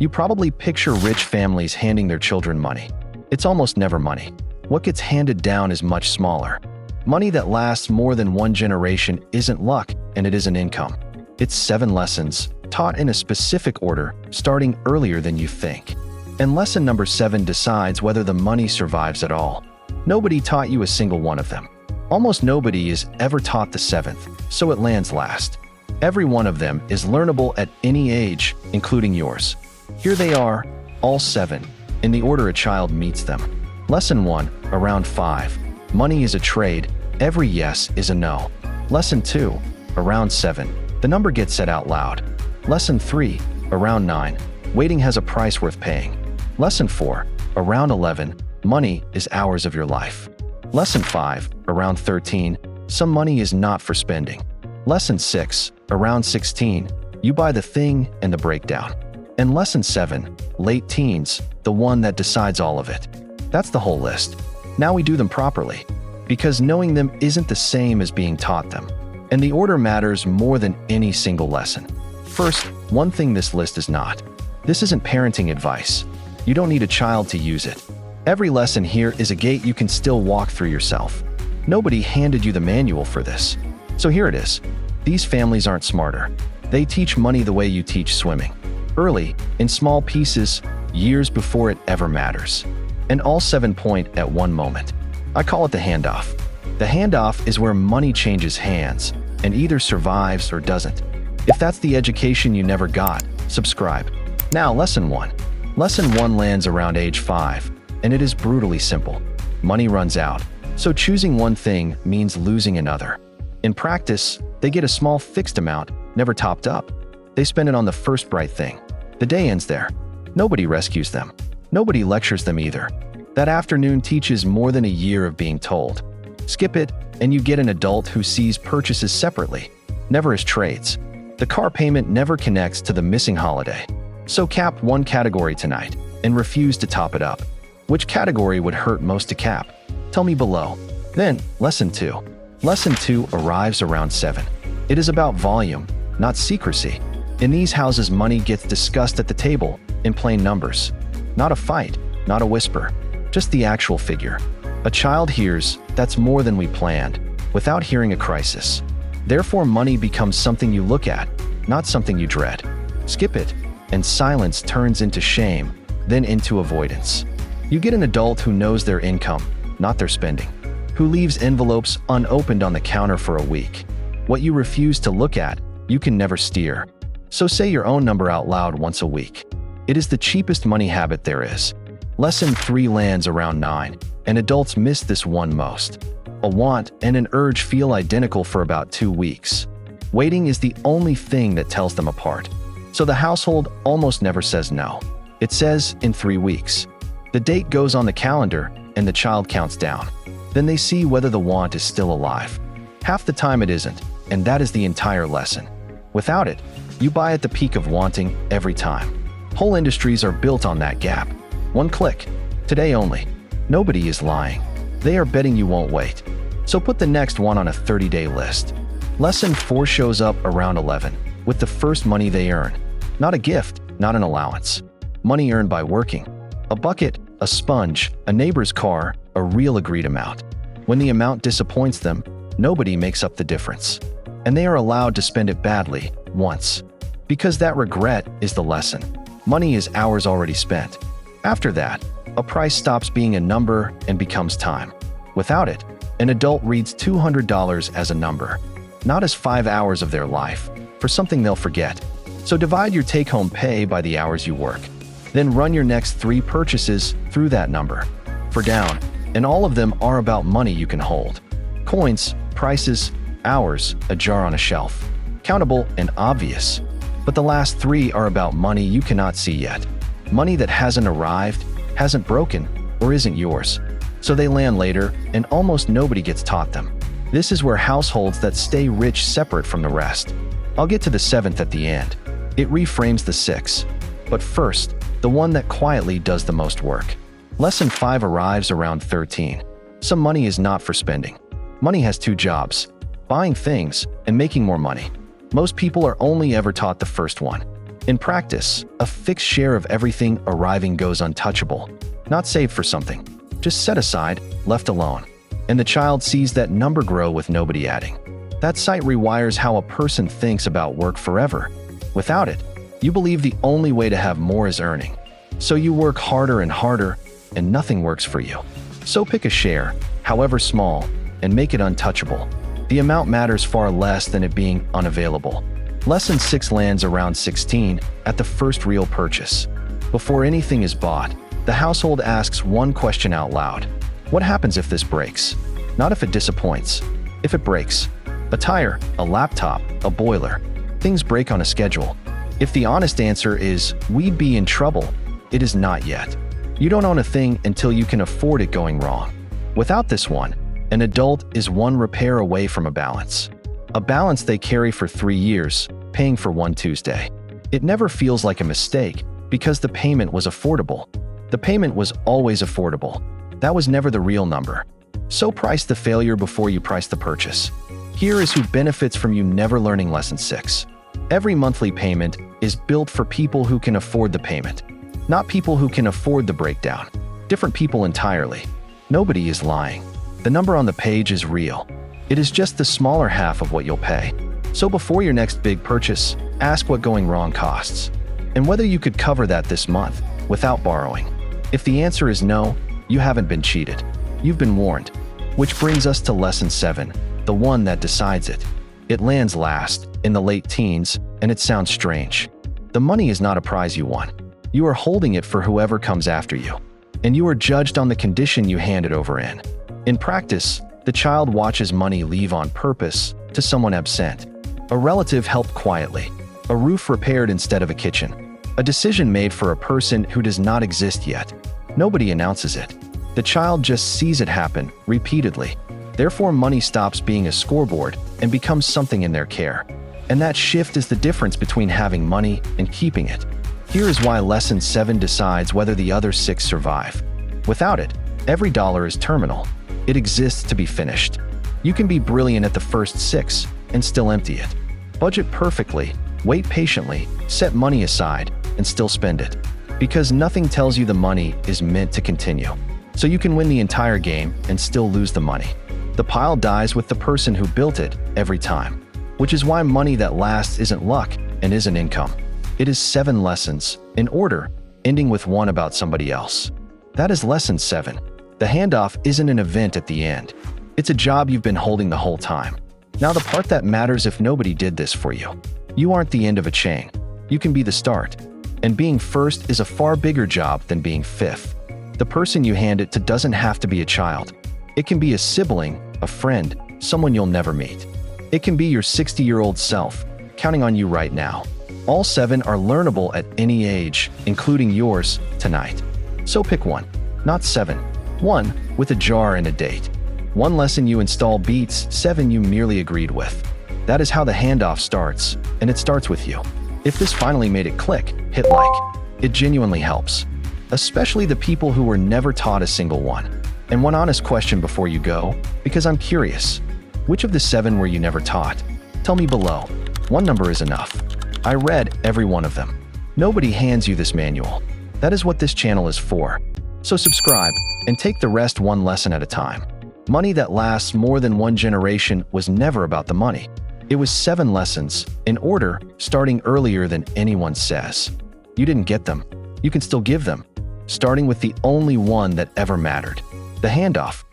You probably picture rich families handing their children money. It's almost never money. What gets handed down is much smaller. Money that lasts more than one generation isn't luck, and it isn't income. It's 7 lessons, taught in a specific order, starting earlier than you think. And lesson number 7 decides whether the money survives at all. Nobody taught you a single one of them. Almost nobody is ever taught the 7th, so it lands last. Every one of them is learnable at any age, including yours. Here they are, all 7, in the order a child meets them. Lesson 1, around 5. Money is a trade. Every yes is a no. Lesson 2, around 7. The number gets said out loud. Lesson 3, around 9. Waiting has a price worth paying. Lesson 4, around 11. Money is hours of your life. Lesson 5, around 13. Some money is not for spending. Lesson 6, around 16. You buy the thing and the breakdown. And lesson 7, late teens, the one that decides all of it. That's the whole list. Now we do them properly, because knowing them isn't the same as being taught them. And the order matters more than any single lesson. First, one thing this list is not. This isn't parenting advice. You don't need a child to use it. Every lesson here is a gate you can still walk through yourself. Nobody handed you the manual for this. So here it is. These families aren't smarter. They teach money the way you teach swimming. Early, in small pieces, years before it ever matters. And all 7 point at one moment. I call it the handoff. The handoff is where money changes hands and either survives or doesn't. If that's the education you never got, subscribe. Now, lesson 1. Lesson 1 lands around age 5, and it is brutally simple. Money runs out, so choosing one thing means losing another. In practice, they get a small fixed amount, never topped up. They spend it on the first bright thing. The day ends there. Nobody rescues them. Nobody lectures them either. That afternoon teaches more than a year of being told. Skip it, and you get an adult who sees purchases separately, never as trades. The car payment never connects to the missing holiday. So cap one category tonight, and refuse to top it up. Which category would hurt most to cap? Tell me below. Then, lesson 2. Lesson 2 arrives around 7. It is about volume, not secrecy. In these houses, money gets discussed at the table, in plain numbers. Not a fight, not a whisper, just the actual figure. A child hears, "That's more than we planned," without hearing a crisis. Therefore, money becomes something you look at, not something you dread. Skip it, and silence turns into shame, then into avoidance. You get an adult who knows their income, not their spending, who leaves envelopes unopened on the counter for a week. What you refuse to look at, you can never steer. So say your own number out loud once a week. It is the cheapest money habit there is. Lesson 3 lands around 9, and adults miss this one most. A want and an urge feel identical for about 2 weeks. Waiting is the only thing that tells them apart. So the household almost never says no. It says in 3 weeks. The date goes on the calendar, and the child counts down. Then they see whether the want is still alive. Half the time it isn't, and that is the entire lesson. Without it, you buy at the peak of wanting every time. Whole industries are built on that gap. One click. Today only. Nobody is lying. They are betting you won't wait. So put the next one on a 30-day list. Lesson 4 shows up around 11, with the first money they earn. Not a gift, not an allowance. Money earned by working. A bucket, a sponge, a neighbor's car, a real agreed amount. When the amount disappoints them, nobody makes up the difference. And they are allowed to spend it badly, once. Because that regret is the lesson. Money is hours already spent. After that, a price stops being a number and becomes time. Without it, an adult reads $200 as a number, not as 5 hours of their life, for something they'll forget. So divide your take-home pay by the hours you work. Then run your next 3 purchases through that number. For down, and all of them are about money you can hold. Coins, prices, hours, a jar on a shelf. Countable and obvious. But the last 3 are about money you cannot see yet. Money that hasn't arrived, hasn't broken, or isn't yours. So they land later, and almost nobody gets taught them. This is where households that stay rich separate from the rest. I'll get to the 7th at the end. It reframes the 6. But first, the one that quietly does the most work. Lesson 5 arrives around 13. Some money is not for spending. Money has 2 jobs: buying things and making more money. Most people are only ever taught the first one. In practice, a fixed share of everything arriving goes untouchable, not saved for something, just set aside, left alone. And the child sees that number grow with nobody adding. That sight rewires how a person thinks about work forever. Without it, you believe the only way to have more is earning. So you work harder and harder, and nothing works for you. So pick a share, however small, and make it untouchable. The amount matters far less than it being unavailable. Lesson 6 lands around 16, at the first real purchase. Before anything is bought, the household asks one question out loud. What happens if this breaks? Not if it disappoints. If it breaks. A tire, a laptop, a boiler. Things break on a schedule. If the honest answer is, we'd be in trouble, it is not yet. You don't own a thing until you can afford it going wrong. Without this one, an adult is one repair away from a balance. A balance they carry for 3 years, paying for one Tuesday. It never feels like a mistake because the payment was affordable. The payment was always affordable. That was never the real number. So price the failure before you price the purchase. Here is who benefits from you never learning lesson 6. Every monthly payment is built for people who can afford the payment, not people who can afford the breakdown. Different people entirely. Nobody is lying. The number on the page is real. It is just the smaller half of what you'll pay. So before your next big purchase, ask what going wrong costs, and whether you could cover that this month without borrowing. If the answer is no, you haven't been cheated. You've been warned. Which brings us to lesson 7, the one that decides it. It lands last, in the late teens, and it sounds strange. The money is not a prize you won. You are holding it for whoever comes after you, and you are judged on the condition you hand it over in. In practice, the child watches money leave on purpose to someone absent. A relative helped quietly. A roof repaired instead of a kitchen. A decision made for a person who does not exist yet. Nobody announces it. The child just sees it happen, repeatedly. Therefore, money stops being a scoreboard and becomes something in their care. And that shift is the difference between having money and keeping it. Here is why lesson 7 decides whether the other 6 survive. Without it, every dollar is terminal. It exists to be finished. You can be brilliant at the first 6 and still empty it. Budget perfectly, wait patiently, set money aside, and still spend it. Because nothing tells you the money is meant to continue. So you can win the entire game and still lose the money. The pile dies with the person who built it every time. Which is why money that lasts isn't luck and isn't income. It is 7 lessons, in order, ending with one about somebody else. That is lesson 7. The handoff isn't an event at the end. It's a job you've been holding the whole time. Now the part that matters if nobody did this for you. You aren't the end of a chain. You can be the start. And being first is a far bigger job than being 5th. The person you hand it to doesn't have to be a child. It can be a sibling, a friend, someone you'll never meet. It can be your 60-year-old self, counting on you right now. All 7 are learnable at any age, including yours, tonight. So pick one, not 7. One with a jar and a date. One lesson you install beats 7 you merely agreed with. That is how the handoff starts, and it starts with you. If this finally made it click, hit like. It genuinely helps. Especially the people who were never taught a single one. And one honest question before you go, because I'm curious. Which of the 7 were you never taught? Tell me below. One number is enough. I read every one of them. Nobody hands you this manual. That is what this channel is for. So subscribe, and take the rest one lesson at a time. Money that lasts more than one generation was never about the money. It was 7 lessons, in order, starting earlier than anyone says. You didn't get them. You can still give them. Starting with the only one that ever mattered. The handoff.